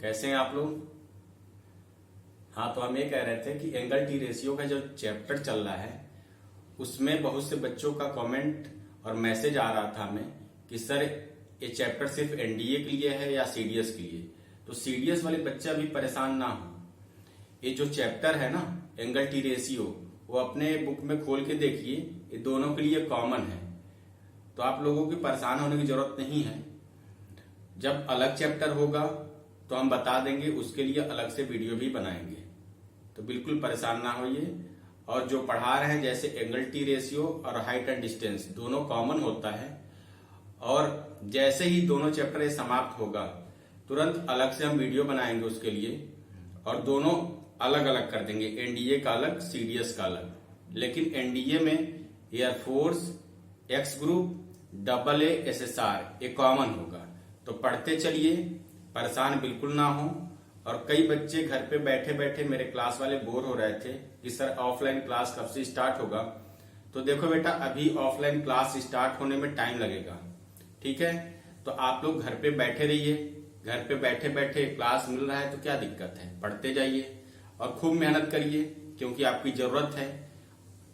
कैसे हैं आप लोग। हाँ, तो हम ये कह रहे थे कि एंगल टी रेशियो का जो चैप्टर चल रहा है उसमें बहुत से बच्चों का कमेंट और मैसेज आ रहा था हमें कि सर ये चैप्टर सिर्फ एनडीए के लिए है या सीडीएस के लिए। तो सीडीएस वाले बच्चे अभी परेशान ना हो। ये जो चैप्टर है ना एंगल टी रेशियो, वो अपने बुक में खोल के देखिए, ये दोनों के लिए कॉमन है। तो आप लोगों की परेशान होने की जरूरत नहीं है। जब अलग चैप्टर होगा तो हम बता देंगे, उसके लिए अलग से वीडियो भी बनाएंगे। तो बिल्कुल परेशान ना होइए। और जो पढ़ा रहे हैं जैसे एंगल टी रेशियो और हाइट एंड डिस्टेंस दोनों कॉमन होता है, और जैसे ही दोनों चैप्टर ये समाप्त होगा तुरंत अलग से हम वीडियो बनाएंगे उसके लिए, और दोनों अलग अलग कर देंगे, एनडीए का अलग, सीडीएस का अलग। लेकिन एनडीए में air force, x group, AA SSR ये कॉमन होगा। तो पढ़ते चलिए, परेशान बिल्कुल ना हो। और कई बच्चे घर पे बैठे बैठे मेरे क्लास वाले बोर हो रहे थे कि सर ऑफलाइन क्लास कब से स्टार्ट होगा। तो देखो बेटा, अभी ऑफलाइन क्लास स्टार्ट होने में टाइम लगेगा, ठीक है। तो आप लोग घर पे बैठे रहिए, घर पे बैठे बैठे क्लास मिल रहा है तो क्या दिक्कत है, पढ़ते जाइए और खूब मेहनत करिए, क्योंकि आपकी जरूरत है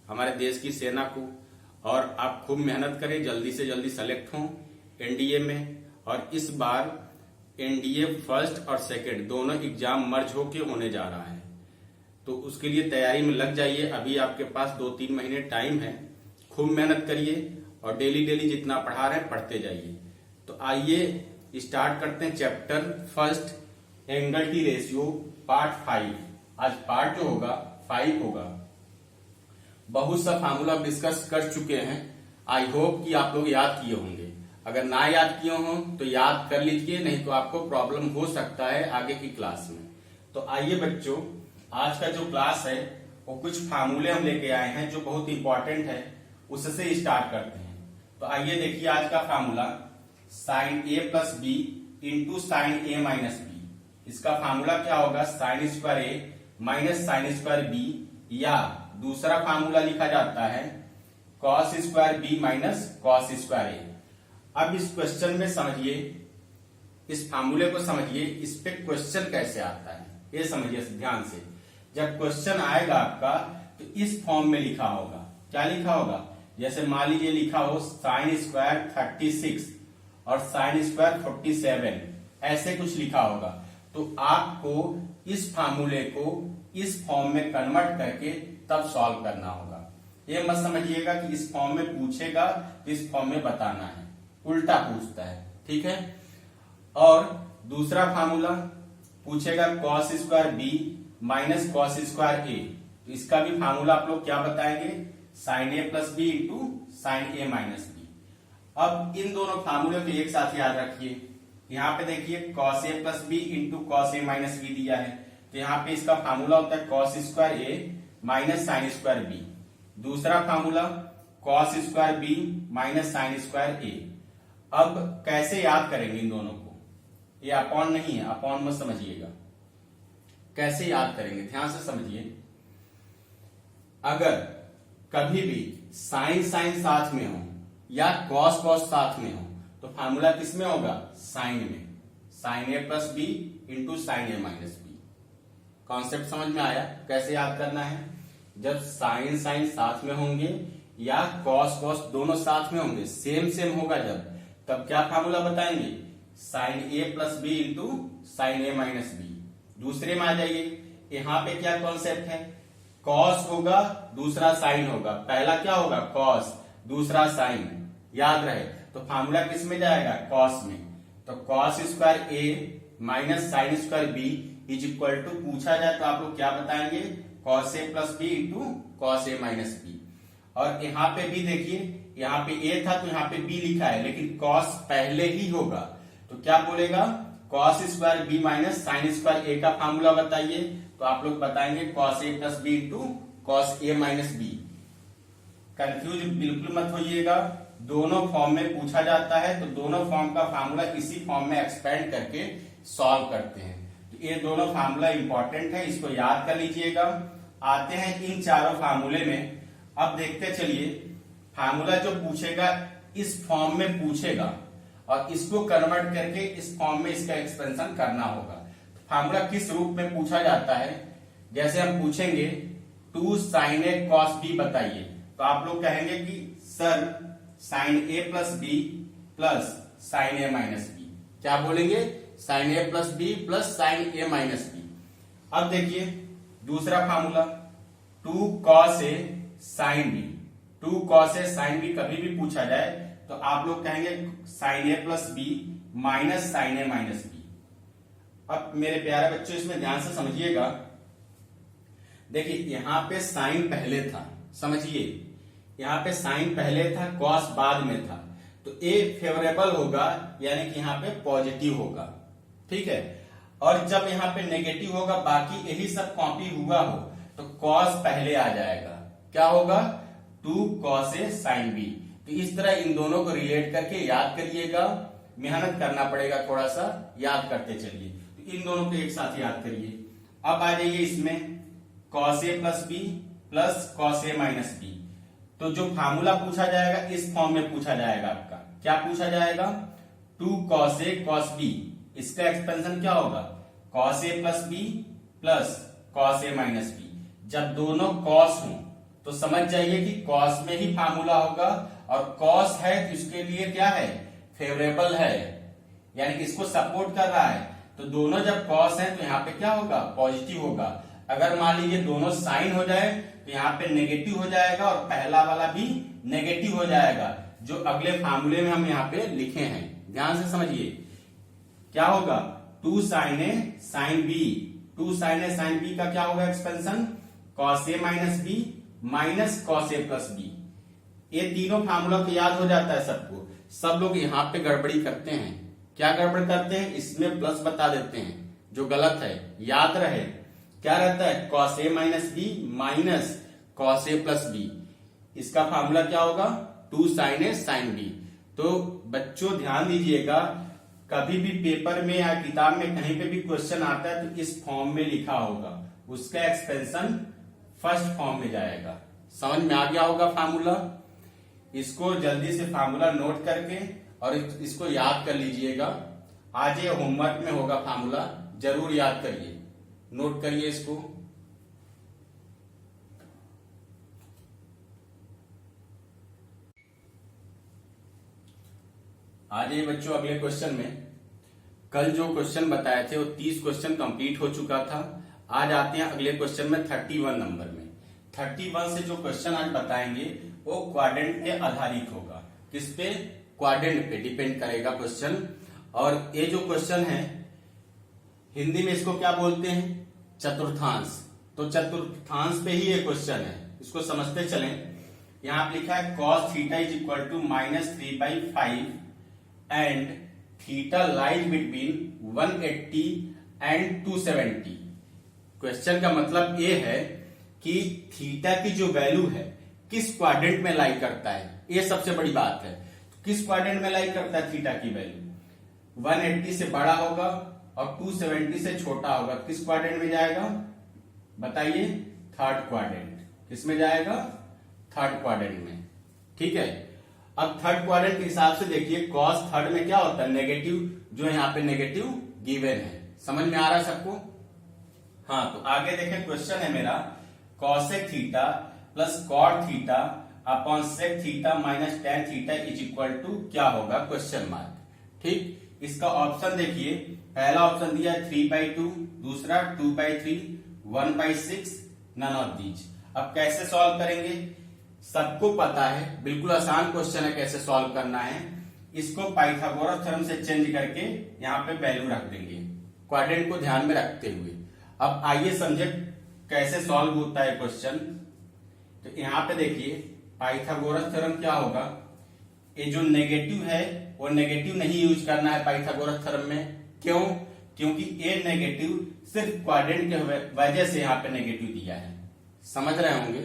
हमारे देश की सेना को। और आप खूब मेहनत करें, जल्दी से जल्दी सेलेक्ट हों एनडीए में। और इस बार एनडीए फर्स्ट और सेकंड दोनों एग्जाम मर्ज होके होने जा रहा है, तो उसके लिए तैयारी में लग जाइए। अभी आपके पास 2-3 महीने टाइम है, खूब मेहनत करिए और डेली डेली जितना पढ़ा रहे हैं पढ़ते जाइए। तो आइए स्टार्ट करते हैं chapter first, angle T ratio part 5। आज पार्ट जो होगा 5 होगा। बहुत सा फार्मूला डिस्कस कर चुके हैं, आई होप कि आप लोग याद किए होंगे। अगर ना याद किए हो तो याद कर लीजिए, नहीं तो आपको प्रॉब्लम हो सकता है आगे की क्लास में। तो आइए बच्चों, आज का जो क्लास है वो कुछ फार्मूले हम लेके आए हैं जो बहुत इंपॉर्टेंट है, उससे स्टार्ट करते हैं। तो आइए देखिए आज का formula, sine a plus B into sine a minus b. इसका फार्मूला क्या होगा, साइन स्क्वायर ए माइनस साइन स्क्वायर बी, या दूसरा फार्मूला लिखा जाता है cos square b minus cos square a. अब इस क्वेश्चन में समझिए, इस फार्मूले को समझिए, इस पे क्वेश्चन कैसे आता है ये समझिए ध्यान से। जब क्वेश्चन आएगा आपका तो इस फॉर्म में लिखा होगा। क्या लिखा होगा, जैसे मान लीजिए लिखा हो साइन स्क्वायर 36 और साइन स्क्वायर 47, ऐसे कुछ लिखा होगा। तो आपको इस फार्मूले को इस फॉर्म में कन्वर्ट करके तब सॉल्व करना होगा। ये मत समझिएगा कि इस फॉर्म में पूछेगा तो इस फॉर्म में बताना है, उल्टा पूछता है, ठीक है। और दूसरा फार्मूला पूछेगा cos square b minus cos square a. तो इसका भी फार्मूला आप लोग क्या बताएंगे, sine a plus B into sine a minus B. अब इन दोनों फार्मूले को एक साथ याद रखिए। यहाँ पे देखिए कॉस ए प्लस बी इंटू कॉस ए माइनस बी दिया है, तो यहाँ पे इसका फार्मूला होता है कॉस स्क्वायर ए माइनस साइन स्क्वायर बी। दूसरा formula cos square b minus sine square a. अब कैसे याद करेंगे इन दोनों को, ये अपॉन नहीं है, अपॉन मत समझिएगा। कैसे याद करेंगे ध्यान से समझिए। अगर कभी भी साइन साइन साथ में हो या कॉस कॉस साथ में हो तो फार्मूला किस में होगा, साइन में। Sign a plus B into sine a minus B. Concept समझ में आया कैसे याद करना है। जब साइन साइन साथ में होंगे या कॉस कॉस दोनों साथ में होंगे, सेम सेम होगा जब, तब क्या फार्मूला बताएंगे, sine a plus B into sine a minus B. दूसरे में आ जाइए, यहाँ पे क्या कॉन्सेप्ट है, कॉस होगा दूसरा साइन होगा, पहला क्या होगा कॉस दूसरा साइन, याद रहे। तो फार्मूला किस में जाएगा, कॉस में। तो cos square A minus sine square B is equal to, पूछा जाए तो आप लोग क्या बताएंगे, कॉस ए प्लस बी इंटू कॉस ए माइनस बी। और यहाँ पे भी देखिए, यहाँ पे ए था तो यहाँ पे बी लिखा है, लेकिन कॉस पहले ही होगा तो क्या बोलेगा, cos square b minus sine square a का फार्मूला बताइए। तो आप लोग बताएंगे कॉस ए प्लस बी इंटू कॉस ए माइनस बी। कंफ्यूज बिल्कुल मत होइएगा, दोनों फॉर्म में पूछा जाता है तो दोनों फॉर्म का फार्मूला इसी फॉर्म में एक्सपेंड करके सॉल्व करते हैं। तो ये दोनों फार्मूला इंपॉर्टेंट है, इसको याद कर लीजिएगा। आते हैं इन चारों फार्मूले में। अब देखते चलिए, फार्मूला जो पूछेगा इस फॉर्म में पूछेगा और इसको कन्वर्ट करके इस फॉर्म में इसका एक्सपेंशन करना होगा। फार्मूला किस रूप में पूछा जाता है, जैसे हम पूछेंगे 2 sin a cos b बताइए, तो आप लोग कहेंगे कि sir sin a plus B plus sin a minus B, क्या बोलेंगे, sin a plus B plus sin a minus B. अब देखिए दूसरा formula 2 cos a sin b, 2 cos a sin b कभी भी पूछा जाए तो आप लोग कहेंगे sin a plus B minus sin a minus B. अब मेरे प्यारे बच्चों इसमें ध्यान से समझिएगा, देखिए यहां पे साइन पहले था, समझिए यहां पे साइन पहले था, कॉस बाद में था, तो ए फेवरेबल होगा यानी कि यहां पे पॉजिटिव होगा, ठीक है। और जब यहां पे नेगेटिव होगा, बाकी यही सब कॉपी हुआ हो, तो कॉस पहले आ जाएगा, क्या होगा 2 cos a sin b। तो इस तरह इन दोनों को रिलेट करके याद करिएगा, मेहनत करना पड़ेगा, थोड़ा सा याद करते चलिए। तो इन दोनों को एक साथ याद करिए। अब आ जाइए इसमें cos a plus B plus cos a minus B, तो जो फार्मूला पूछा जाएगा इस फॉर्म में पूछा जाएगा, आपका क्या पूछा जाएगा 2 cos a cos b, इसका एक्सपेंशन क्या होगा cos a plus B plus cos a minus B. जब दोनों cos हों तो समझ जाइए कि cos में ही फार्मूला होगा, और cos है तो इसके लिए क्या है, फेवरेबल है, यानी कि इसको सपोर्ट कर रहा है। तो दोनों जब cos है तो यहाँ पे क्या होगा, पॉजिटिव होगा। अगर मान लीजिए दोनों साइन हो जाए तो यहाँ पे नेगेटिव हो जाएगा, और पहला वाला भी नेगेटिव हो जाएगा, जो अगले फार्मूले में हम यहाँ पे लिखे हैं। ध्यान से समझिए क्या होगा 2 sin a sin b, 2 sin a sin b का क्या होगा expansion cos a minus B minus cos a plus B. ये तीनों फार्मूला तो याद हो जाता है सबको। सब लोग यहाँ पे गड़बड़ी करते हैं, क्या गड़बड़ करते हैं, इसमें प्लस बता देते हैं, जो गलत है। याद रहे क्या रहता है cos a minus B minus cos a plus B, इसका फार्मूला क्या होगा 2 sin a sin b। तो बच्चों ध्यान दीजिएगा, कभी भी पेपर में या किताब में कहीं पे भी क्वेश्चन आता है तो इस फॉर्म में लिखा होगा, उसका एक्सपेंशन फर्स्ट फॉर्म में जाएगा। समझ में आ गया होगा फार्मूला। इसको जल्दी से फार्मूला नोट करके और इसको याद कर लीजिएगा। आज ये होमवर्क में होगा फार्मूला, जरूर याद करिए, नोट करिए इसको। आ जाइए बच्चों अगले क्वेश्चन में। कल जो क्वेश्चन बताए थे वो 30 क्वेश्चन कंप्लीट हो चुका था। आज आते हैं अगले क्वेश्चन में 31 नंबर में। 31 से जो क्वेश्चन आज बताएंगे वो क्वाड्रेंट पे आधारित होगा। किस पे, क्वाड्रेंट पे डिपेंड करेगा क्वेश्चन। और ये जो क्वेश्चन है हिंदी में इसको क्या बोलते हैं, चतुर्थांश। तो चतुर्थांश पे ही ये क्वेश्चन है, इसको समझते चलें। यहां पे लिखा है cos theta is equal to -3/5 and theta lies between 180 and 270। Question का मतलब ये है कि थीटा की जो वैल्यू है किस क्वाड्रेंट में लाई करता है, ये सबसे बड़ी बात है। किस क्वाड्रेंट में लाई करता है थीटा की वैल्यू, 180 से बड़ा होगा और 270 से छोटा होगा, किस क्वाड्रेंट में जाएगा बताइए, थर्ड क्वाड्रेंट। किसमें जाएगा, थर्ड क्वाड्रेंट में, ठीक है। अब थर्ड क्वाड्रेंट के हिसाब से देखिए कॉस थर्ड में क्या होता है, नेगेटिव, जो यहाँ पे नेगेटिव गिवन है। समझ में आ रहा है सबको। हाँ, तो आगे देखें, क्वेश्चन है मेरा cosec theta plus cot theta upon sec theta minus tan theta is equal to क्या होगा, क्वेश्चन मार्क। ठीक, इसका ऑप्शन देखिए, पहला ऑप्शन दिया है 3/2, दूसरा 2/3, 1/6, नन ऑफ दीज। अब कैसे सॉल्व करेंगे, सबको पता है, बिल्कुल आसान क्वेश्चन है कैसे सॉल्व करना है। इसको पाइथागोरस थ्योरम से चेंज करके यहाँ पे वैल्यू रख देंगे, क्वाड्रेंट को ध्यान में रखते हुए। अब आइए समझे कैसे सॉल्व होता है क्वेश्चन। तो यहाँ पे देखिए पाइथागोरस थ्योरम क्या होगा, ये जो नेगेटिव है वो नेगेटिव नहीं यूज करना है पाइथागोरस थ्योरम में। क्यों, क्योंकि ये नेगेटिव सिर्फ क्वाड्रेंट के वजह से यहाँ पे नेगेटिव दिया है। समझ रहे होंगे,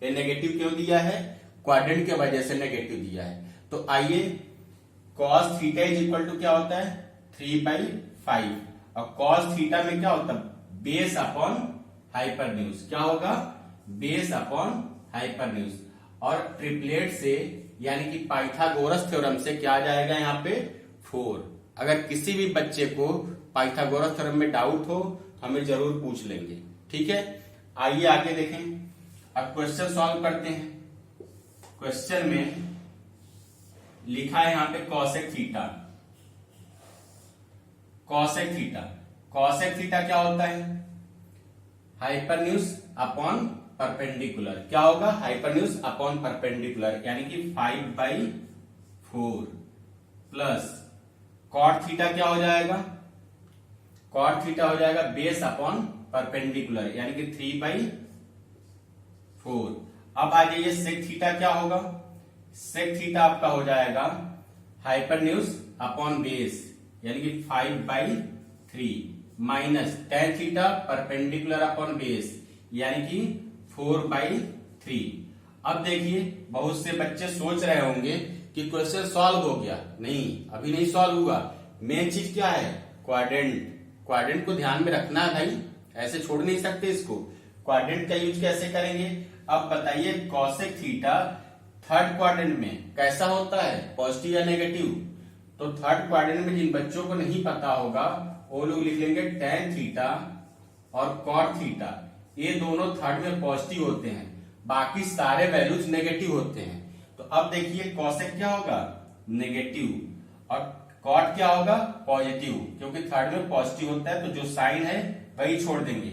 ये नेगेटिव क्यों दिया है, क्वाड्रेंट के वजह से नेगेटिव दिया है। तो आइए cos theta is equal to क्या होता है 3/5, और cos थीटा में क्या होता है, बेस अपॉन हाइपरन्यूज। क्या होगा, बेस अपॉन हाइपरन्यूज। और ट्रिपलेट से यानी कि पाइथागोरस थ्योरम से क्या आ जाएगा यहाँ पे 4। अगर किसी भी बच्चे को पाइथागोरस थ्योरम में डाउट हो तो हमें जरूर पूछ लेंगे। ठीक है, आइए आगे देखें। अब क्वेश्चन सॉल्व करते हैं। क्वेश्चन में लिखा है यहां पे cosec theta. Cosec theta, cosec theta क्या होता है? हाइपरन्यूज अपॉन परपेंडिकुलर। क्या होगा? हाइपरन्यूज अपॉन परपेंडिकुलर, यानी कि 5/4 प्लस कॉट थीटा क्या हो जाएगा? कॉट थीटा हो जाएगा बेस अपॉन परपेंडिकुलर, यानी कि 3/4। अब आ जाइए सेक थीटा क्या होगा? सेक थीटा आपका हो जाएगा हाइपरन्यूज अपॉन बेस, यानी कि 5/3 minus tan theta perpendicular upon base, यानी कि 4/3। अब देखिए बहुत से बच्चे सोच रहे होंगे कि क्वेश्चन सॉल्व हो गया। नहीं, अभी नहीं सॉल्व हुआ। मेन चीज क्या है? क्वाड्रेंट। क्वाड्रेंट को ध्यान में रखना है भाई, ऐसे छोड़ नहीं सकते इसको। क्वाड्रेंट का यूज कैसे करेंगे? अब बताइए कॉसेक थीटा थर्ड क्वाड्रेंट में कैसा होता है, पॉजिटिव या नेगेटिव? तो थर्ड क्वाड्रेंट में जिन बच्चों को नहीं पता होगा वो लोग लिख लेंगे टेन थीटा और कॉट थीटा, ये दोनों थर्ड में पॉजिटिव होते हैं, बाकी सारे वैल्यूज नेगेटिव होते हैं। तो अब देखिए कॉसेक क्या होगा? नेगेटिव, और कॉट क्या होगा? पॉजिटिव, क्योंकि थर्ड में पॉजिटिव होता है तो जो साइन है वही छोड़ देंगे।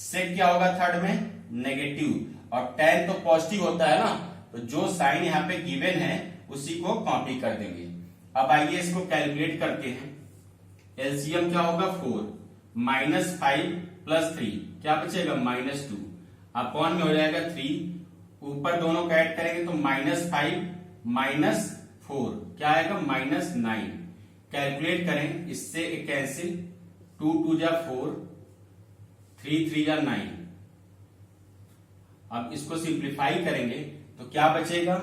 सेक क्या होगा? थर्ड में नेगेटिव, और टेन तो पॉजिटिव होता है ना, तो जो साइन यहाँ पे गिवन है उसी को कॉपी कर देंगे। अब आइए इसको कैलकुलेट करते हैं। एलसीएम क्या होगा? 4 माइनस 5 प्लस 3 क्या बचेगा? -2 अपॉन में हो जाएगा 3, ऊपर दोनों का ऐड करेंगे तो -5 -4 क्या आएगा? -9। कैलकुलेट करें, इससे एक कैंसिल, 2 2 जा 4, 3 3 जा 9। अब इसको सिंप्लीफाई करेंगे तो क्या बचेगा?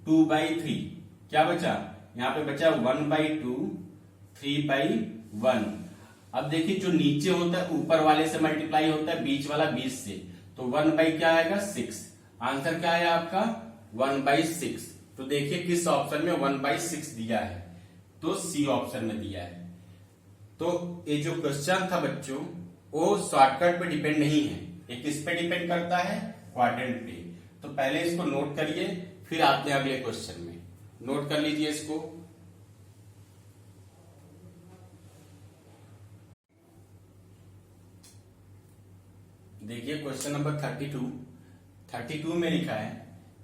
2/3 क्या बचा? यहां पे बचा 1/2, 3/1। अब देखिए जो नीचे होता है ऊपर वाले से मल्टीप्लाई होता है, बीच वाला 20 से, तो 1 क्या आएगा? 6। आंसर क्या है आपका? 1/6। तो देखिए किस ऑप्शन में 1/6 दिया है, तो सी ऑप्शन में दिया है। तो ये जो क्वेश्चन था बच्चों वो शॉर्टकट पे डिपेंड नहीं है, ये किस पे डिपेंड करता है? क्वाड्रेंट पे। तो पहले इसको नोट करिए, फिर आते हैं अगले क्वेश्चन में। नोट कर लीजिए इसको। देखिए क्वेश्चन नंबर 32 में लिखा है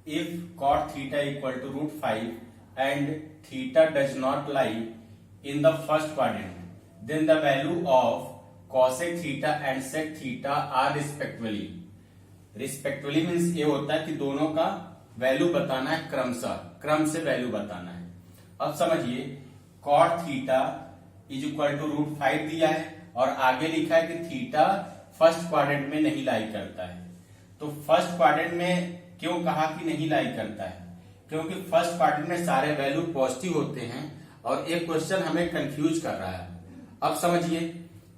if cot theta equal to √5 and theta does not lie in the first quadrant then the value of cosec theta and sec theta are respectively. Respectively means ये होता है कि दोनों का वैल्यू बताना है, क्रमशः क्रम से वैल्यू बताना है। अब समझिए cot theta is equal to √5 दिया है और आगे लिखा है कि थीटा फर्स्ट क्वाड्रेंट में नहीं लाई करता है। तो फर्स्ट क्वाड्रेंट में क्यों कहा कि नहीं लाई करता है? क्योंकि फर्स्ट क्वाड्रेंट में सारे वैल्यू पॉजिटिव होते हैं और एक क्वेश्चन हमें कंफ्यूज कर रहा है। अब समझिए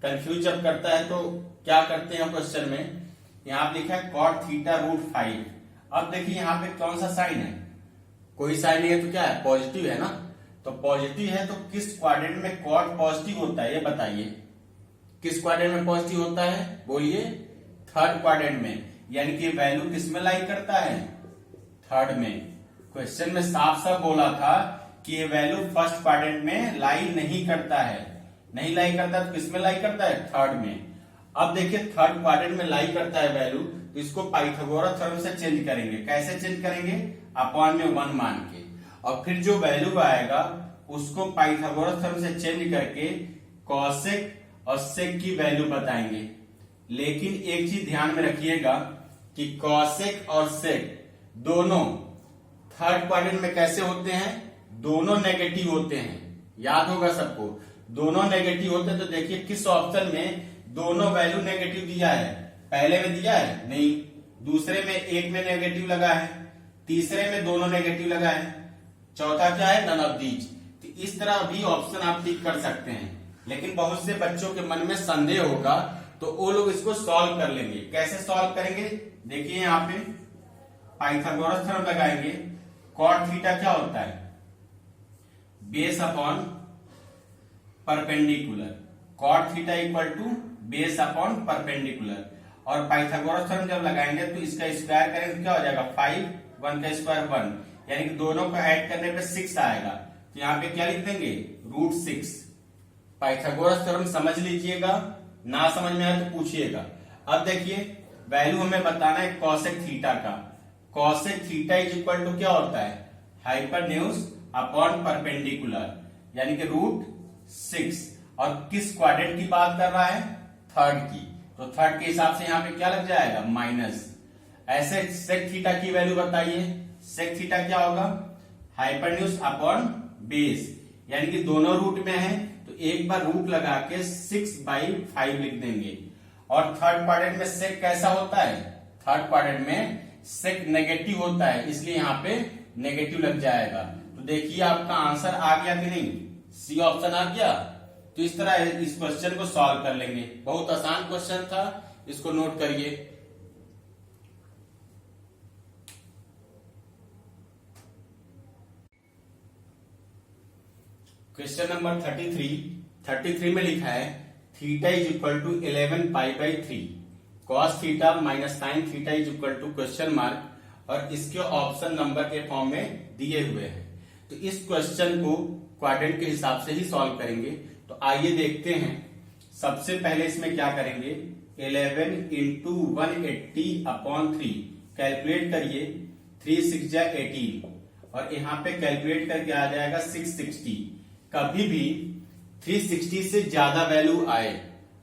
कंफ्यूज जब करता है तो क्या करते हैं क्वेश्चन में, यहाँ लिखा है cot थीटा √5। अब देखिए यहाँ पे कौन सा साइन है? कोई साइन नहीं है तो क्या है? पॉजिटिव है ना। तो पॉजिटिव है तो किस क्वाड्रेंट में cot पॉजिटिव होता है ये बताइए। किस क्वाड्रेंट में पॉजिटिव होता है? बोलिए थर्ड क्वाड्रेंट में, यानी कि वैल्यू किस में लाई करता है? थर्ड में। क्वेश्चन में साफ साफ बोला था कि ये वैल्यू फर्स्ट क्वाड्रेंट में लाई नहीं करता है। नहीं लाई करता तो किस में लाई करता है? थर्ड में। अब देखिए थर्ड क्वाड्रेंट में लाई करता है वैल्यू, तो इसको पाइथागोरस थ्योरम से चेंज करेंगे। कैसे चेंज करेंगे? अपॉन में 1 मान के, और फिर जो वैल्यू आएगा उसको पाइथागोरस थ्योरम से चेंज करके कॉसेक और सेक की वैल्यू बताएंगे। लेकिन एक चीज ध्यान में रखिएगा कि कॉसेक और सेक दोनों थर्ड क्वाड्रेंट में कैसे होते हैं? दोनों नेगेटिव होते हैं, याद होगा सबको। दोनों नेगेटिव होते हैं, तो देखिए किस ऑप्शन में दोनों वैल्यू नेगेटिव दिया है? पहले में दिया है? नहीं। दूसरे में एक में नेगेटिव लगा है, तीसरे में दोनों नेगेटिव लगा है, चौथा क्या है? None of these. तो इस तरह भी ऑप्शन आप टिक कर सकते हैं। लेकिन बहुत से बच्चों के मन में संदेह होगा तो वो लोग इसको सॉल्व कर लेंगे। कैसे सॉल्व करेंगे? देखिए यहाँ पे पाइथागोरस थ्योरम लगाएंगे। cot थीटा क्या होता है? Base upon perpendicular, cot theta equal to base upon perpendicular. और पाइथागोरस थ्योरम जब लगाएंगे तो इसका स्क्वायर करेंगे तो क्या हो जाएगा 5, 1 का स्क्वायर 1, यानी कि दोनों को ऐड करने पे 6 आएगा। तो यहाँ पे क्या लिख देंगे √6। पाइथागोरस थ्योरम समझ लीजिएगा, ना समझ में आए तो पूछिएगा। अब देखिए वैल्यू हमें बताना है कॉसेक थीटा का। Cosec theta is equal to क्या होता है हाइपोटेन्यूज अपॉन परपेंडिकुलर, यानी कि √6। और किस क्वाड्रेंट की बात कर रहा है, थर्ड की, तो थर्ड के हिसाब से यहाँ पे क्या लग जाएगा माइनस। ऐसे सेक थीटा की वैल्यू बताइए, सेक थीटा क्या होगा हाइपोटेन्यूज अपॉन बेस, यानी कि दोनों रूट में है तो एक बार रूट लगा के 6/5 लिख देंगे। और थर्ड क्वाड्रेंट में सेक कैसा होता है, थर्ड क्वाड्रेंट में सेक नेगेटिव होता है, इसलिए यहाँ पे नेगेटिव लग जाएगा। तो देखिए आपका आंसर आ गया कि नहीं, सी ऑप्शन आ गया। तो इस तरह इस क्वेश्चन को सॉल्व कर लेंगे, बहुत आसान क्वेश्चन था, इसको नोट करिए। क्वेश्चन नंबर 33 में लिखा है theta is equal to 11π/3 cos theta minus sine theta is equal to question mark, और इसके ऑप्शन नंबर के फॉर्म में दिए हुए हैं। तो इस क्वेश्चन को क्वाड्रेंट के हिसाब से ही सॉल्व करेंगे। तो आइए देखते हैं। सबसे पहले इसमें क्या करेंगे 11 × 180/3 कैलकुलेट करिए, 3 6 जा 18, और यहाँ पे कैलकुलेट करके आ जाएगा 660। कभी भी 360 से ज्यादा वैल्यू आए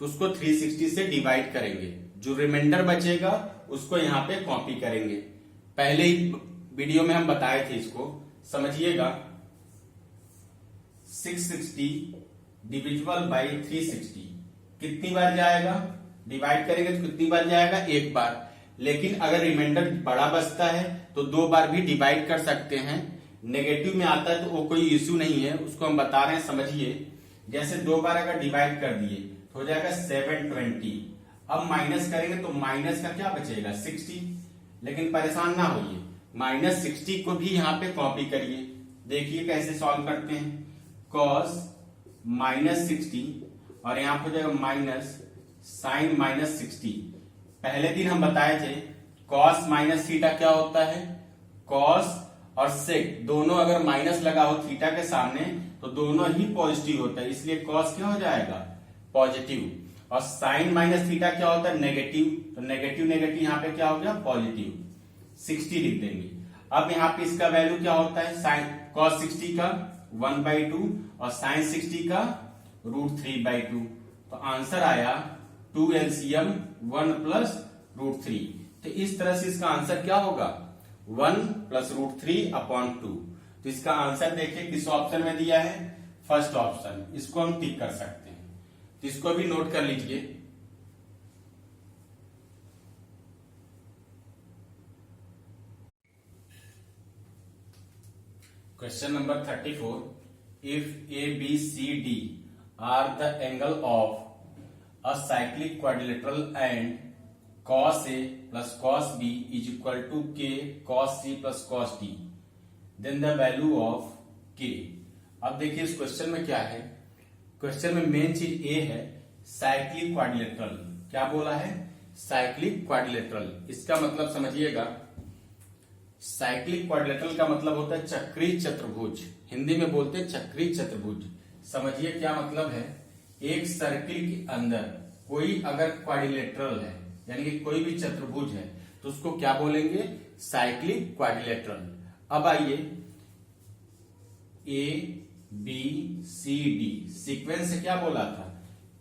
तो उसको 360 से डिवाइड करेंगे, जो रिमाइंडर बचेगा उसको यहाँ पे कॉपी करेंगे। पहले ही वीडियो में हम बताए थे, इसको समझिएगा। 660 डिविजिबल बाई 360 कितनी बार जाएगा, डिवाइड करेंगे तो कितनी बार जाएगा, एक बार। लेकिन अगर रिमाइंडर बड़ा बचता है तो 2 बार भी डिवाइड कर सकते हैं। नेगेटिव में आता है तो वो कोई इश्यू नहीं है, उसको हम बता रहे हैं, समझिए। जैसे 2 बार अगर डिवाइड कर दिए तो हो जाएगा 720। अब माइनस करेंगे तो माइनस का क्या बचेगा 60। लेकिन परेशान ना होइए, -60 को भी यहाँ पे कॉपी करिए। देखिए कैसे सॉल्व करते हैं, cos -60 और यहाँ पे हो जाएगा माइनस साइन -60। पहले दिन हम बताए थे cos माइनस थीटा क्या होता है, cos और sec दोनों अगर माइनस लगा हो थीटा के सामने तो दोनों ही पॉजिटिव होता है, इसलिए cos क्या हो जाएगा पॉजिटिव। और साइन माइनस थीटा क्या होता है नेगेटिव, तो नेगेटिव नेगेटिव यहाँ पे क्या हो गया पॉजिटिव, 60 लिख देंगे। अब यहाँ पे इसका वैल्यू क्या होता है, साइन cos 60 का 1/2 और साइन 60 का √3/2। तो आंसर आया 2 LCM 1 + √3। तो इस तरह से इसका आंसर क्या होगा 1 + √3/2। तो इसका आंसर देखिए किस ऑप्शन में दिया है, फर्स्ट ऑप्शन। इसको हम टिक कर सकते हैं, तो इसको भी नोट कर लीजिए। Question number 34, if ABCD are the angle of a cyclic quadrilateral and cos A + cos B is equal to K cos C + cos D, then the value of K। अब देखिए इस क्वेश्चन में क्या है, question में main चीज ए है cyclic quadrilateral. क्या बोला है साइक्लिक क्वाड्रिलेटरल, इसका मतलब समझिएगा। साइक्लिक क्वाड्रिलेटरल का मतलब होता है चक्रीय चतुर्भुज, हिंदी में बोलते हैं चक्रीय चतुर्भुज। समझिए क्या मतलब है, एक सर्किल के अंदर कोई अगर क्वाड्रिलेटरल है यानी कि कोई भी चतुर्भुज है तो उसको क्या बोलेंगे साइक्लिक क्वाड्रिलेटरल। अब आइए ABCD सीक्वेंस से क्या बोला था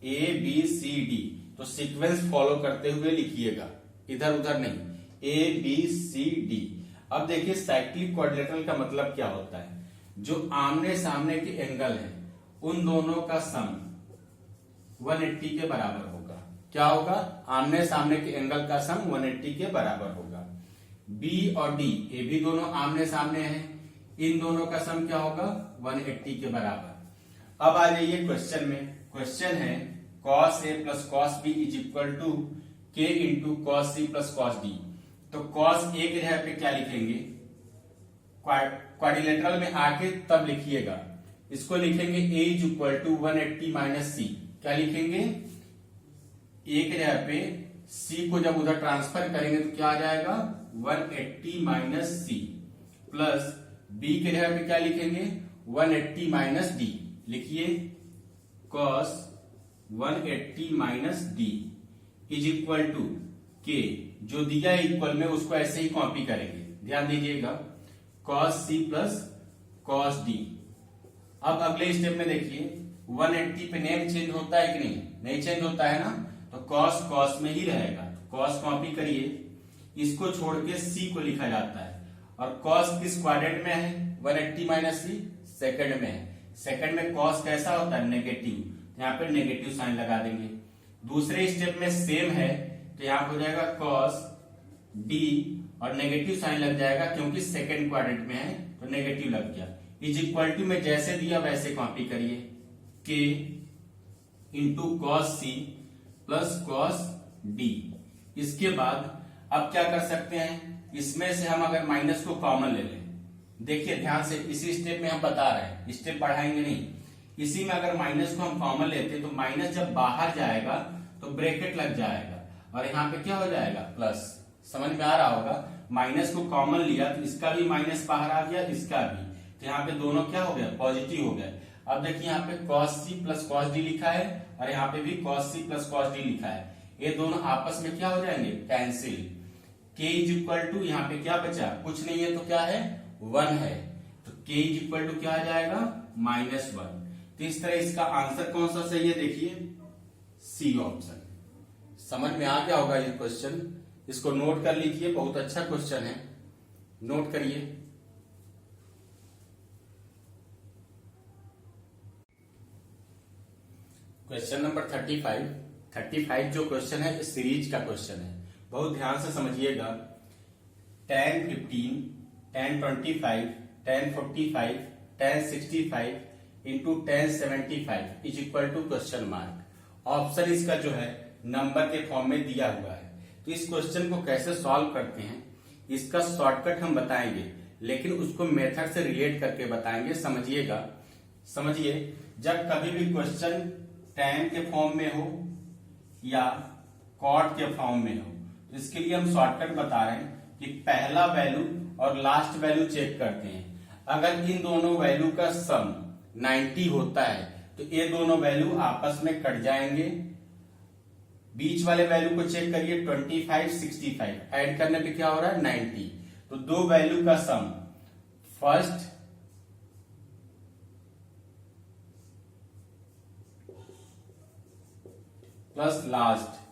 ABCD, तो सीक्वेंस फॉलो करते हुए लिखिएगा, इधर उधर नहीं, ABCD। अब देखिए साइक्लिक क्वाड्रिलेटरल का मतलब क्या होता है, जो आमने सामने के एंगल है उन दोनों का सम 180 के बराबर होगा। क्या होगा, आमने सामने के एंगल का सम 180 के बराबर होगा। B और D ये भी दोनों आमने सामने हैं, इन दोनों का सम क्या होगा 180 के बराबर। अब आ जाइए क्वेश्चन में, क्वेश्चन है cos A + cos B is equal to K × cos C + cos D। तो cos A के जगह पे क्या लिखेंगे, क्वाड्रिलेटरल में आके तब लिखिएगा इसको लिखेंगे a is equal to 180 minus c. क्या लिखेंगे? a के जगह पे c को जब उधर ट्रांसफर करेंगे तो क्या आ जाएगा 180 माइनस सी, प्लस b के जगह पे क्या लिखेंगे 180 माइनस डी। लिखिए cos 180 minus D is equal to K, जो दिया है इक्वल में उसको ऐसे ही कॉपी करेंगे। ध्यान दीजिएगा cos c plus cos d। अब अगले स्टेप में देखिए 180 पे नेम चेंज होता है कि नहीं? नहीं चेंज होता है ना, तो cos cos में ही रहेगा। cos कॉपी करिए, इसको छोड़ के c को लिखा जाता है। और cos किस क्वाड्रेंट में है? 180 माइनस सी सेकंड में है। सेकंड में cos कैसा होता है? नेगेटिव, यहाँ पे नेगेटिव साइन लगा देंगे। दूसरे स्टेप में सेम है तो यहाँ हो जाएगा cos d और नेगेटिव साइन लग जाएगा क्योंकि सेकंड क्वाड्रेंट में है तो नेगेटिव लग गया। इज इक्वल टू में जैसे दिया वैसे कॉपी करिए, k into cos c plus cos d। इसके बाद अब क्या कर सकते हैं, इसमें से हम अगर माइनस को कॉमन ले लें। देखिए ध्यान से, इसी स्टेप में हम बता रहे हैं, स्टेप पढ़ाएंगे नहीं। इसी में अगर माइनस को हम कॉमन लेते तो माइनस जब बाहर जाएगा तो ब्रैकेट लग जाएगा और यहाँ पे क्या हो जाएगा प्लस। समझ में आ रहा होगा, माइनस को कॉमन लिया तो इसका भी माइनस बाहर आ गया, इसका भी, तो यहाँ पे दोनों क्या हो गया पॉजिटिव हो गया। अब देखिए यहाँ पे cos c plus cos d लिखा है और यहाँ पे भी cos c plus cos d लिखा है। ये दोनों आपस में क्या हो जाएंगे cancel. k is equal to यहाँ पे क्या बचा, कुछ नहीं है तो क्या है 1 है, तो k इज इक्वल टू क्या आ जाएगा -1। तो इस तरह इसका आंसर कौन सा सही है देखिए सी ऑप्शन। समझ में आ गया होगा ये क्वेश्चन, इसको नोट कर लीजिए, बहुत अच्छा क्वेश्चन है, नोट करिए। क्वेश्चन नंबर 35 जो क्वेश्चन है इस सीरीज का क्वेश्चन है, बहुत ध्यान से समझिएगा। tan 15, tan 25, tan 45, tan 65 into tan 75 is equal to question mark. Option इसका जो है नंबर के फॉर्म में दिया हुआ है। तो इस क्वेश्चन को कैसे सॉल्व करते हैं इसका शॉर्टकट हम बताएंगे, लेकिन उसको मेथड से रिलेट करके बताएंगे। समझिएगा, समझिए, जब कभी भी क्वेश्चन tan के फॉर्म में हो या cot के फॉर्म में हो तो इसके लिए हम शॉर्टकट बता रहे हैं कि पहला वैल्यू और लास्ट वैल्यू चेक करते हैं। अगर इन दोनों वैल्यू का सम 90 होता है तो ये दोनों वैल्यू आपस में कट जाएंगे। बीच वाले वैल्यू को चेक करिए 25, 65, ऐड करने पे क्या हो रहा है 90। तो दो वैल्यू का सम फर्स्ट प्लस लास्ट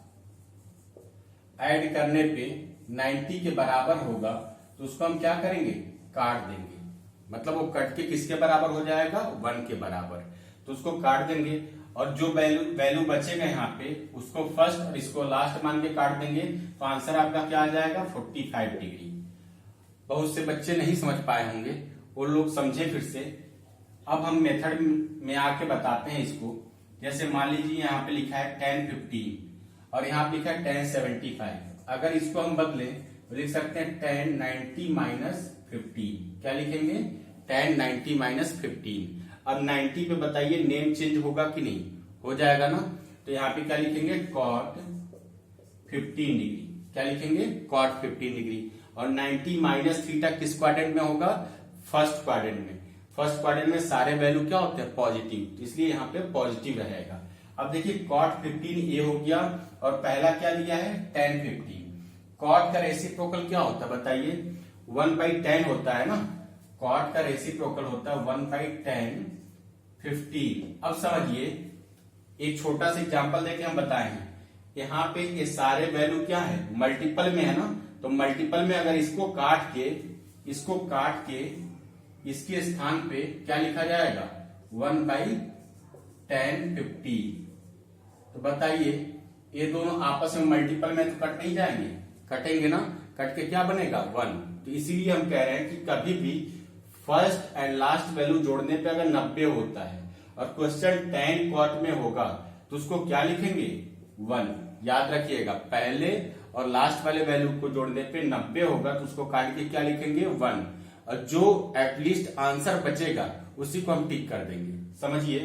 ऐड करने पे 90 के बराबर होगा तो उसको हम क्या करेंगे काट देंगे। मतलब वो कट के किसके बराबर हो जाएगा 1 के बराबर, तो उसको काट देंगे और जो वैल्यू बचेगा यहाँ पे उसको फर्स्ट और इसको लास्ट मान के काट देंगे तो आंसर आपका क्या आ जाएगा 45 डिग्री। बहुत से बच्चे नहीं समझ पाए होंगे, वो लोग समझे फिर से। अब हम मेथड में आके बताते हैं इसको। जैसे मान लीजिए यहाँ पे लिखा है tan 15 और यहाँ पे लिखा है tan 75। अगर इसको हम बदले तो लिख सकते हैं tan 90 माइनस 15। क्या लिखेंगे tan 90 माइनस 15। अब 90 पे बताइए नेम चेंज होगा कि नहीं, हो जाएगा ना। तो यहाँ पे क्या लिखेंगे cot 15 डिग्री। क्या लिखेंगे cot 15 डिग्री। और 90 माइनस थीटा किस क्वाड्रेंट में होगा फर्स्ट क्वाड्रेंट में। फर्स्ट क्वाड्रेंट में सारे वैल्यू क्या होते हैं पॉजिटिव, इसलिए यहाँ पे पॉजिटिव रहेगा। अब देखिए cot 15 ये हो गया और पहला क्या लिया है tan 15। cot का रेसिप्रोकल क्या होता है बताइए 1/10 होता है ना। cot का रेसिप्रोकल होता है 1/10 15। अब समझिए एक छोटा सा एग्जांपल देके हम बताए हैं। यहाँ पे ये सारे वैल्यू क्या है मल्टीपल में है ना, तो मल्टीपल में अगर इसको काट के इसके स्थान पे क्या लिखा जाएगा 1/10 15। तो बताइए ये दोनों आपस में मल्टीपल में तो कट नहीं जाएंगे, कटेंगे ना, कट के क्या बनेगा 1। तो इसीलिए हम कह रहे हैं कि कभी भी फर्स्ट एंड लास्ट वैल्यू जोड़ने पे अगर 90 होता है और क्वेश्चन tan cot में होगा तो उसको क्या लिखेंगे 1। याद रखिएगा पहले और लास्ट वाले वैल्यू को जोड़ने पे 90 होगा तो उसको काट के क्या लिखेंगे 1। और जो एटलीस्ट आंसर बचेगा उसी को हम टिक कर देंगे। समझिए,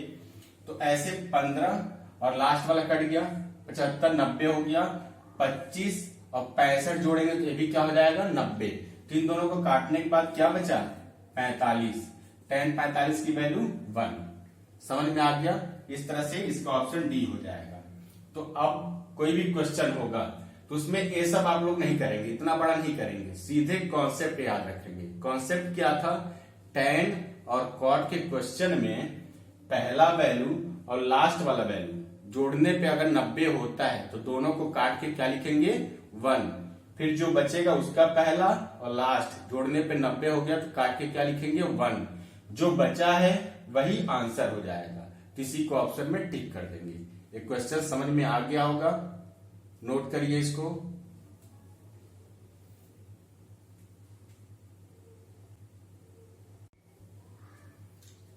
तो ऐसे 15 और लास्ट वाला कट गया, 75 90 हो गया, 25 और 65 जोड़ेंगे तो ये भी क्या हो जाएगा 90। तो इन दोनों को काटने के बाद क्या बचा 45। tan 45 की वैल्यू 1। समझ में आ गया। इस तरह से इसका ऑप्शन डी हो जाएगा। तो अब कोई भी क्वेश्चन होगा तो उसमें ये सब आप लोग नहीं करेंगे, इतना बड़ा नहीं करेंगे, सीधे कॉन्सेप्ट याद रखेंगे। कॉन्सेप्ट क्या था, tan और cot के क्वेश्चन में पहला वैल्यू और लास्ट वाला वैल्यू जोड़ने पे अगर 90 होता है तो दोनों को काट के क्या लिखेंगे 1। फिर जो बचेगा उसका पहला और लास्ट जोड़ने पे 90 हो गया तो काट के क्या लिखेंगे 1। जो बचा है वही आंसर हो जाएगा, किसी को ऑप्शन में टिक कर देंगे। ये क्वेश्चन समझ में आ गया होगा, नोट करिए इसको।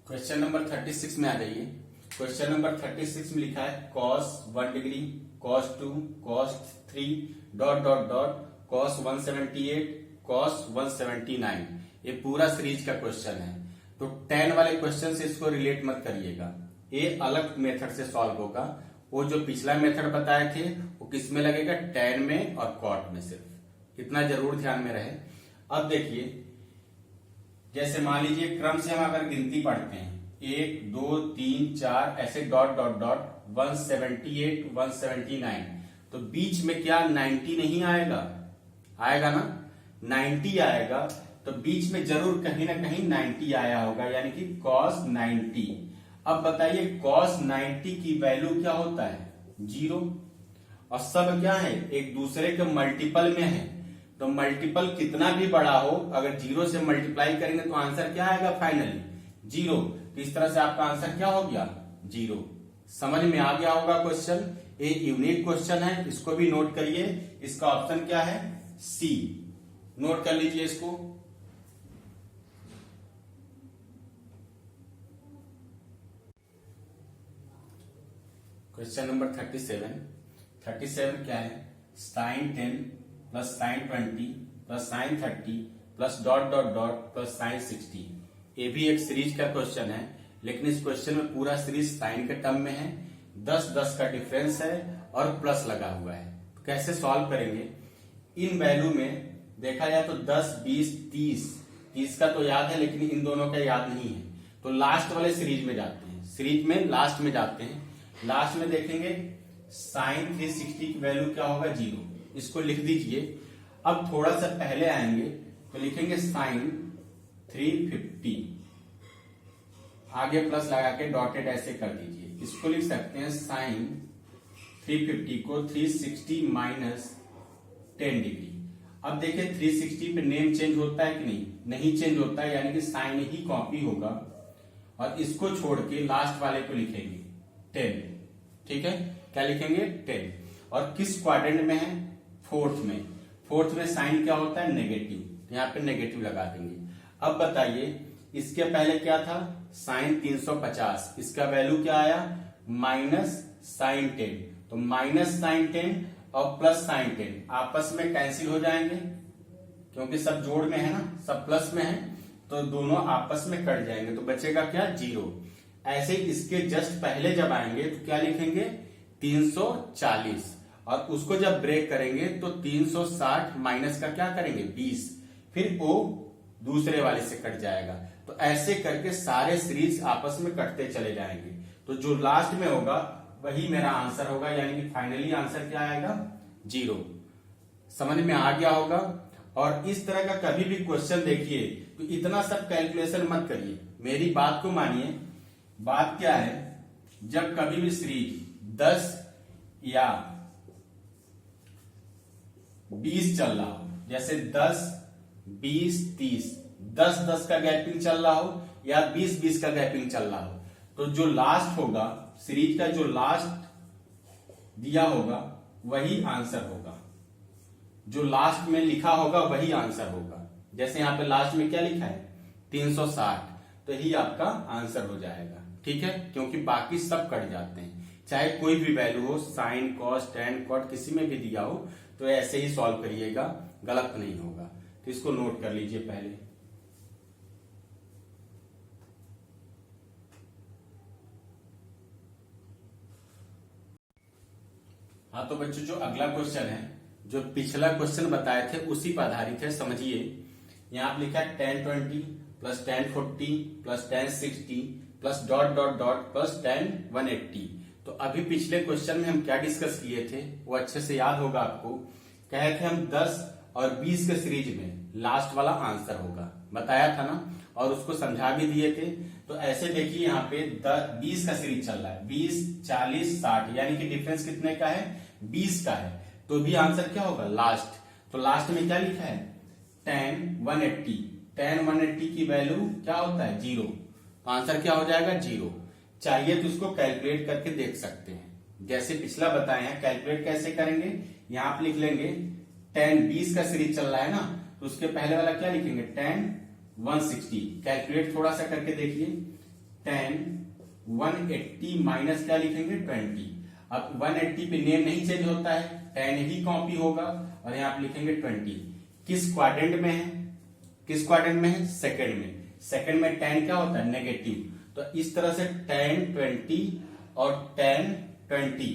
क्वेश्चन नंबर 36 में आ जाइए। क्वेश्चन नंबर 36 में लिखा है cos 1 degree, cos 2, cos 3 dot dot dot cos 178, cos 179। ये पूरा सीरीज का क्वेश्चन है। तो tan वाले क्वेश्चन से इसको रिलेट मत करिएगा, ये अलग मेथड से सॉल्व होगा। वो जो पिछला मेथड बताए थे वो किस में लगेगा, tan में और cot में। सिर्फ इतना जरूर ध्यान में रहे। अब देखिए, जैसे मान लीजिए क्रम से हम अगर गिनती पढ़ते हैं 1 2 3 4 ऐसे डॉट डॉट डॉट 178 179, तो बीच में क्या 90 नहीं आएगा, आएगा ना 90 आएगा। तो बीच में जरूर कहीं ना कहीं 90 आया होगा, यानी कि cos 90। अब बताइए cos 90 की वैल्यू क्या होता है 0, और सब क्या है एक दूसरे के मल्टीपल में है। तो मल्टीपल कितना भी बड़ा हो, अगर 0 से मल्टीप्लाई करेंगे तो आंसर क्या आएगा फाइनली 0। तो इस तरह से आपका आंसर क्या हो गया 0। समझ में आ गया होगा क्वेश्चन। ये यूनिक क्वेश्चन है, इसको भी नोट करिए। इसका ऑप्शन क्या है सी, नोट कर लीजिए इसको। क्वेश्चन नंबर 37 क्या है, sin 10 plus sin 20 plus sin 30 plus dot dot dot plus sin 60। ये भी एक सीरीज का क्वेश्चन है, लेकिन इस क्वेश्चन में पूरा सीरीज साइन के टर्म में है, 10-10 का डिफरेंस है और प्लस लगा हुआ है। तो कैसे सॉल्व करेंगे, इन वैल्यू में देखा जाए तो 10 20 30 का तो याद है, लेकिन इन दोनों का याद नहीं है। तो लास्ट वाले सीरीज में जाते हैं, सीरीज में लास्ट में जाते हैं। लास्ट में देखेंगे साइन 360 की वैल्यू क्या होगा 0, इसको लिख दीजिए। अब थोड़ा सा पहले आएंगे तो लिखेंगे साइन 350, आगे प्लस लगा के डॉटेड ऐसे कर दीजिए। इसको लिख सकते हैं साइन 350 को 360 माइनस 10 डिग्री। अब देखिए 360 पे नेम चेंज होता है कि नहीं, नहीं चेंज होता है, यानी कि साइन ही कॉपी होगा। और इसको छोड़ के लास्ट वाले को लिखेंगे 10, ठीक है, क्या लिखेंगे 10। और किस क्वाड्रेंट में है, फोर्थ में। फोर्थ में साइन क्या होता है नेगेटिव, यहाँ पे नेगेटिव लगा देंगे। अब बताइए इसके पहले क्या था साइन 350, इसका वैल्यू क्या आया माइनस साइन 10। तो माइनस साइन 10 और प्लस साइन 10 आपस में कैंसिल हो जाएंगे, क्योंकि सब जोड़ में है ना, सब प्लस में है, तो दोनों आपस में कट जाएंगे। तो बचेगा क्या 0। ऐसे ही इसके जस्ट पहले जब आएंगे तो क्या लिखेंगे 340, और उसको जब ब्रेक करेंगे तो 360 माइनस का क्या करेंगे 20, फिर वो दूसरे वाले से कट जाएगा। तो ऐसे करके सारे सीरीज आपस में कटते चले जाएंगे। तो जो लास्ट में होगा वही मेरा आंसर होगा, यानी कि फाइनली आंसर क्या आएगा 0। समझ में आ गया होगा। और इस तरह का कभी भी क्वेश्चन देखिए तो इतना सब कैलकुलेशन मत करिए, मेरी बात को मानिए। बात क्या है, जब कभी भी सीरीज 10 या 20 चल रहा हो, जैसे 10 20 30, 10-10 का गैपिंग चल रहा हो या 20-20 का गैपिंग चल रहा हो, तो जो लास्ट होगा सीरीज का, जो लास्ट दिया होगा वही आंसर होगा, जो लास्ट में लिखा होगा वही आंसर होगा। जैसे यहां पे लास्ट में क्या लिखा है 360, तो ही आपका आंसर हो जाएगा, ठीक है, क्योंकि बाकी सब कट जाते हैं। चाहे कोई भी वैल्यू हो, साइन कॉस टैन कॉट किसी में भी दिया हो, तो ऐसे ही सॉल्व करिएगा, गलत नहीं होगा। तो इसको नोट कर लीजिए पहले। हाँ तो बच्चों जो अगला क्वेश्चन है, जो पिछला क्वेश्चन बताए थे उसी पर आधारित है। समझिए, यहाँ आप लिखा है 1020 plus 1040 plus 1060 plus dot dot dot plus 10180। तो अभी पिछले क्वेश्चन में हम क्या डिस्कस किए थे वो अच्छे से याद होगा आपको। कहे थे हम 10 और 20 के सीरीज में लास्ट वाला आंसर होगा, बताया था ना, और उसको समझा भी दिए थे। तो ऐसे देखिए यहाँ पे 20 का सीरीज चल रहा है, 20 40 60, यानी कि डिफरेंस कितने का है, 20 का है। तो भी आंसर क्या होगा, लास्ट। तो लास्ट में क्या लिखा है, 10 180। 10 180 की वैल्यू क्या होता है, 0। तो आंसर क्या हो जाएगा, 0। चाहिए तो उसको कैलकुलेट करके देख सकते हैं, जैसे पिछला बताए हैं। कैलकुलेट कैसे करेंगे, यहाँ आप लिख लेंगे 10 20 का सीरीज चल रहा है ना, तो उसके पहले वाला क्या लिखेंगे, 10 160। कैलकुलेट थोड़ा सा करके देखिए, 10 180 माइनस क्या लिखेंगे, 20। अब 180 पे नेम नहीं चेंज होता है, 10 ही कॉपी होगा, और यहाँ आप लिखेंगे 20। किस क्वाड्रेंट में है, किस क्वाड्रेंट में है, सेकंड में। सेकंड में 10 क्या होता है, नेगेटिव। तो इस तरह से 10 20 और 10 20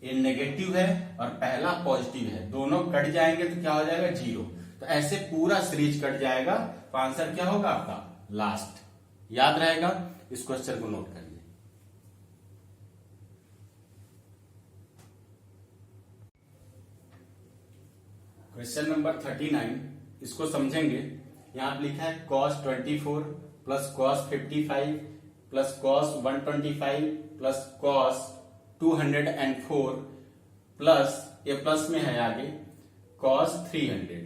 ये नेगेटिव है और पहला पॉजिटिव है, दोनों कट जाएंगे तो क्या हो जाएगा, 0। तो ऐसे पूरा सीरीज कट जाएगा, तो आंसर क्या होगा आपका, लास्ट। याद रहेगा, इस क्वेश्चन को नोट करिए। क्वेश्चन नंबर 39, इसको समझेंगे। यहां आप लिखा है cos 24 plus cos 55 plus cos 125 plus cos 204 plus, ये प्लस में है आगे, cos 300।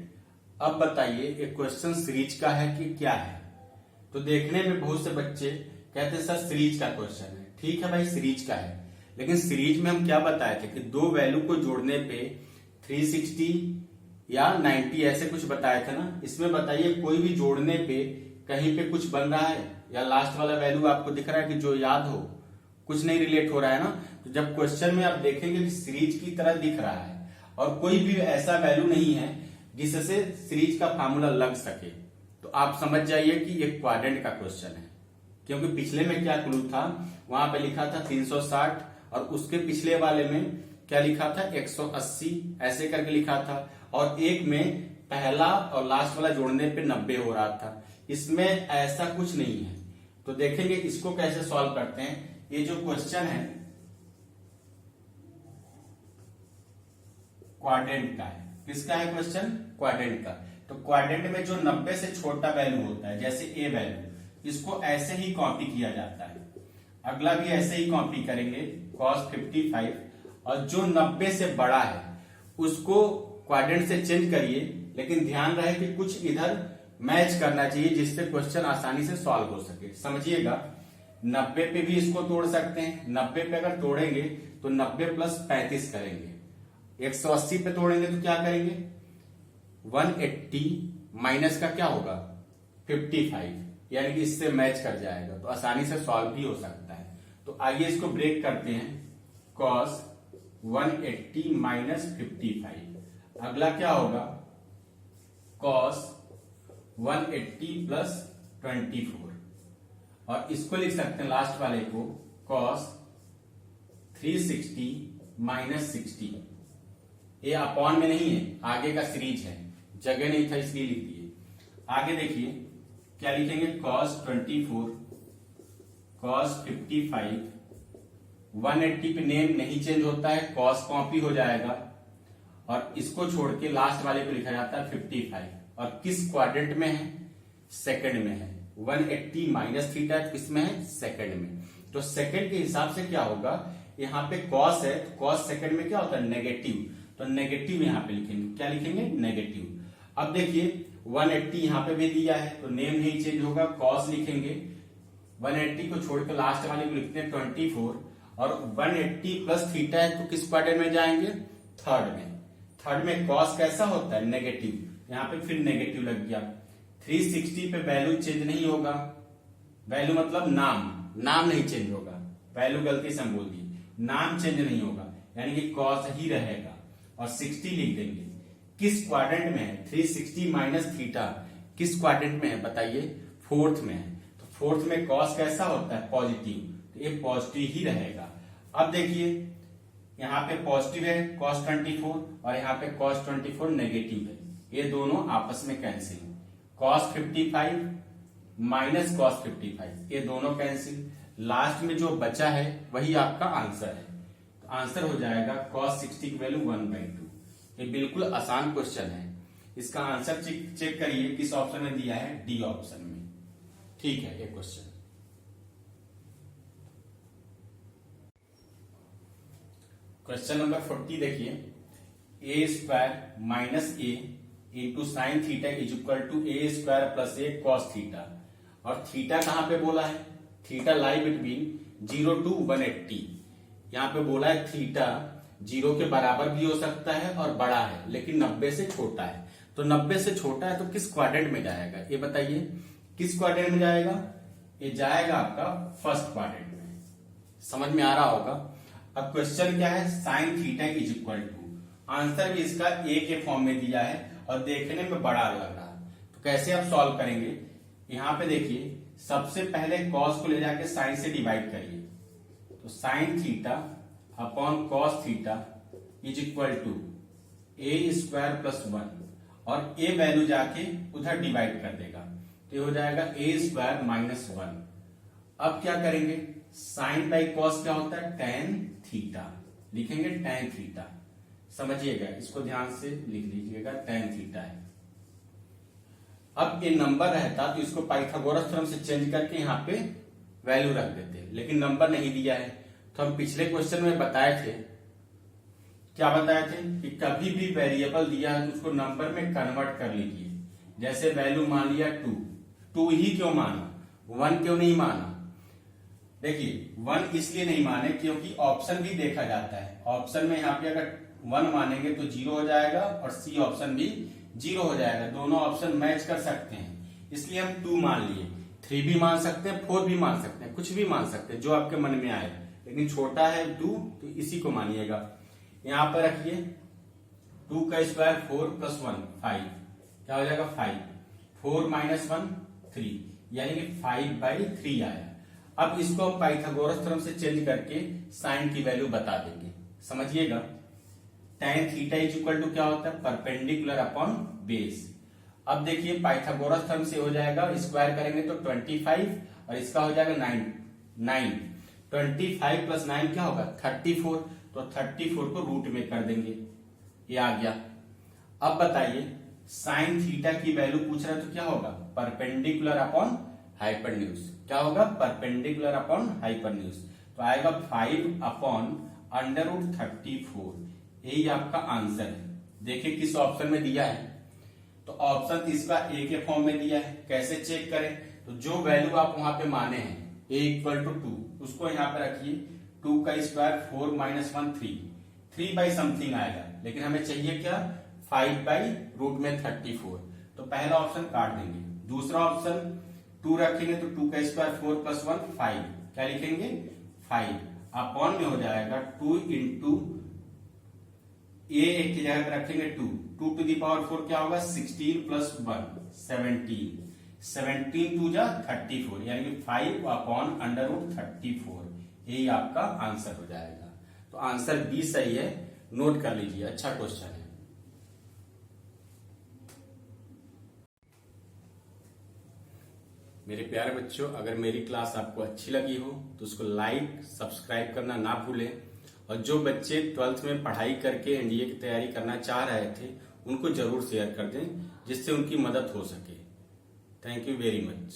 अब बताइए ये क्वेश्चन सीरीज का है कि क्या है। तो देखने में बहुत से बच्चे कहते हैं सर सीरीज का क्वेश्चन है। ठीक है भाई, सीरीज का है, लेकिन सीरीज में हम क्या बताए थे कि दो वैल्यू को जोड़ने पे 360 या 90 ऐसे कुछ बताया था ना। इसमें बताइए कोई भी जोड़ने पे कहीं पे कुछ बन रहा है, या लास्ट वाला वैल्यू आपको दिख रहा है कि जो याद हो, कुछ नहीं रिलेट हो रहा है ना। तो जब क्वेश्चन में आप देखेंगे कि सीरीज की तरह दिख रहा है और कोई भी ऐसा वैल्यू नहीं है जिससे सीरीज का फार्मूला लग सके, तो आप समझ जाइए कि ये क्वाड्रेंट का क्वेश्चन है। क्योंकि पिछले में क्या क्लू था, वहां पे लिखा था 360 और उसके पिछले वाले में क्या लिखा था, 180 ऐसे करके लिखा था, और एक में पहला और लास्ट वाला जोड़ने पे 90 हो रहा था। इसमें ऐसा कुछ नहीं है। तो देखेंगे इसको कैसे सॉल्व करते हैं। ये जो क्वेश्चन है क्वाड्रेंट का है। किसका है क्वेश्चन, क्वाड्रेंट का। तो क्वाड्रेंट में जो 90 से छोटा वैल्यू होता है, जैसे ए वैल्यू, इसको ऐसे ही कॉपी किया जाता है। अगला भी ऐसे ही कॉपी करेंगे, cos 55, और जो 90 से बड़ा है उसको क्वाड्रेंट से चेंज करिए, लेकिन ध्यान रहे कि कुछ इधर मैच करना चाहिए जिससे क्वेश्चन आसानी से सॉल्व हो सके। समझिएगा, 90 पे भी इसको तोड़ सकते हैं। 90 पे अगर तोड़ेंगे तो 90 प्लस 35 करेंगे। 180 पे तोड़ेंगे तो क्या करेंगे, 180 माइनस का क्या होगा, 55, यानी कि इससे मैच कर जाएगा, तो आसानी से सॉल्व भी हो सकता है। तो आइए इसको ब्रेक करते हैं, cos 180 माइनस 55। अगला क्या होगा, cos 180 प्लस 24, और इसको लिख सकते हैं लास्ट वाले को cos 360 माइनस 60। ये अपॉन में नहीं है, आगे का सीरीज है, जगह नहीं था इसलिए लिख दिए। आगे देखिए क्या लिखेंगे, cos 24 cos 55, 180 पे नेम नहीं चेंज होता है, cos कॉपी हो जाएगा, और इसको छोड़ के लास्ट वाले को लिखा जाता है 55। और किस क्वाड्रेंट में है, सेकंड में है। 180 माइनस थीटा किसमें है, सेकंड में। तो सेकंड के हिसाब से क्या होगा, यहाँ पे cos है, तो cos सेकंड में क्या होता है, नेगेटिव। तो नेगेटिव यहाँ पे लिखेंगे, क्या लिखेंगे, नेगेटिव। अब देखिए 180 यहाँ पे भी दिया है, तो नेम नहीं चेंज होगा, cos लिखेंगे। 180 को छोड़कर लास्ट वाले को लिखते हैं 24, और 180 प्लस थीटा है तो किस क्वाड्रेंट में जाएंगे, थर्ड में। थर्ड में cos कैसा होता है, नेगेटिव, यहाँ पे फिर नेगेटिव लग गया। 360 पे वैल्यू चेंज नहीं होगा, वैल्यू मतलब नाम नहीं चेंज होगा, वैल्यू गलती से हम बोल दिए, नाम चेंज नहीं होगा, यानी कि cos ही रहेगा, और 60 लिख देंगे। किस क्वाड्रेंट में है, 360 माइनस थीटा किस क्वाड्रेंट में है बताइए, फोर्थ में है। तो फोर्थ में cos कैसा होता है, पॉजिटिव, तो ये पॉजिटिव ही रहेगा। अब देखिए यहाँ पे पॉजिटिव है cos 24 और यहाँ पे cos 24 नेगेटिव है, ये दोनों आपस में कैंसिल। cos 55 माइनस cos 55 ये दोनों कैंसिल। लास्ट में जो बचा है वही आपका आंसर है, तो आंसर हो जाएगा cos 60 की वैल्यू 1/2। ये बिल्कुल आसान क्वेश्चन है, इसका आंसर चेक करिए किस ऑप्शन में दिया है, डी ऑप्शन में। ठीक है, ये क्वेश्चन क्वेश्चन नंबर 40 देखिए, a square minus a into sine theta is equal to A square plus a cos theta. और थीटा कहां पे बोला है, थीटा लाई बिटवीन 0 to 180। यहां पे बोला है थीटा 0 के बराबर भी हो सकता है और बड़ा है, लेकिन 90 से छोटा है। तो 90 से छोटा है तो किस क्वाड्रेंट में जाएगा, ये बताइए किस क्वाड्रेंट में जाएगा। ये जाएगा आपका फर्स्ट क्वाड्रेंट में। समझ में आ रहा होगा। अब क्वेश्चन क्या है, sine theta is equal to, answer भी इसका ए के फॉर्म में दिया है और देखने में बड़ा लग रहा है, तो कैसे आप सॉल्व करेंगे। यहां पे देखिए, सबसे पहले कॉस को ले जाके साइन से डिवाइड करिए, तो sine theta upon cos theta is equal to A square plus 1, और ए वैल्यू जाके उधर डिवाइड कर देगा, तो ये हो जाएगा ए स्क्वायर माइनस 1। अब क्या करेंगे, साइन बाई कॉस क्या होता है, टेन थीटा, लिखेंगे टेन थीटा। समझिएगा, इसको ध्यान से लिख लीजिएगा, टेन थीटा है। अब ये नंबर रहता तो इसको पाइथागोरस थ्योरम से चेंज करके यहाँ पे वैल्यू रख देते, लेकिन नंबर नहीं दिया है। तो हम पिछले क्वेश्चन में बताए थे, क्या बताए थे कि कभी भी वेरिएबल दिया है तो उसको नंबर में कन्वर्ट कर लीजिए। जैसे वैल्यू मान लिया 2 ही क्यों माना, 1 क्यों नहीं माना। देखिए 1 इसलिए नहीं माने क्योंकि ऑप्शन भी देखा जाता है। ऑप्शन में यहाँ पे अगर 1 मानेंगे तो 0 हो जाएगा और सी ऑप्शन भी 0 हो जाएगा, दोनों ऑप्शन मैच कर सकते हैं, इसलिए हम 2 मान लिए। 3 भी मान सकते हैं, 4 भी मान सकते हैं, कुछ भी मान सकते हैं जो आपके मन में आए, लेकिन छोटा है 2 तो इसी को मानिएगा। यहां पर रखिए 2 का स्क्वायर 4 प्लस 1 5, क्या हो जाएगा 5, 4 माइनस 1 3, यानी कि 5/3 आया। अब इसको हम पाइथागोरस थ्योरम से चेंज करके साइन की वैल्यू बता देंगे। समझिएगा, tan theta is equal to क्या होता है, परपेंडिकुलर अपॉन बेस। अब देखिए पाइथागोरस थ्योरम से हो जाएगा, स्क्वायर करेंगे तो 25 और इसका हो जाएगा 9। 25 प्लस 9 क्या होगा 34, तो 34 को रूट में कर देंगे, ये आ गया। अब बताइए साइन थीटा की वैल्यू पूछ रहा है तो क्या होगा, परपेंडिकुलर अपॉन हाइपरन्यूज। क्या होगा, परपेंडिकुलर अपॉन हाइपरन्यूज, तो आएगा 5 अपॉन √34। यही आपका आंसर है। देखिए किस ऑप्शन में दिया है, तो ऑप्शन इसका ए के फॉर्म में दिया है। कैसे चेक करें, तो जो वैल्यू आप वहां पे माने हैं a इक्वल टू 2, उसको यहां पे रखिए। 2 का स्क्वायर 4 माइनस 1 3 बाई समथिंग आएगा, लेकिन हमें चाहिए क्या 5/√34, तो पहला ऑप्शन काट देंगे। दूसरा ऑप्शन 2 रखेंगे तो 2 का स्क्वायर 4 प्लस 1 5, क्या लिखेंगे 5 अपॉन में हो जाएगा 2 इंटू ए एक की जगह रखेंगे 2 टू द पावर 4 क्या होगा 16 प्लस 1 17 2 जा 34, यानी कि 5 अपॉन √34, यही आपका आंसर हो जाएगा। तो आंसर बी सही है, नोट कर लीजिए, अच्छा क्वेश्चन है। मेरे प्यारे बच्चों, अगर मेरी क्लास आपको अच्छी लगी हो तो उसको लाइक सब्सक्राइब करना ना भूलें, और जो बच्चे 12th में पढ़ाई करके एनडीए की तैयारी करना चाह रहे थे उनको जरूर शेयर कर दें, जिससे उनकी मदद हो सके। Thank you very much.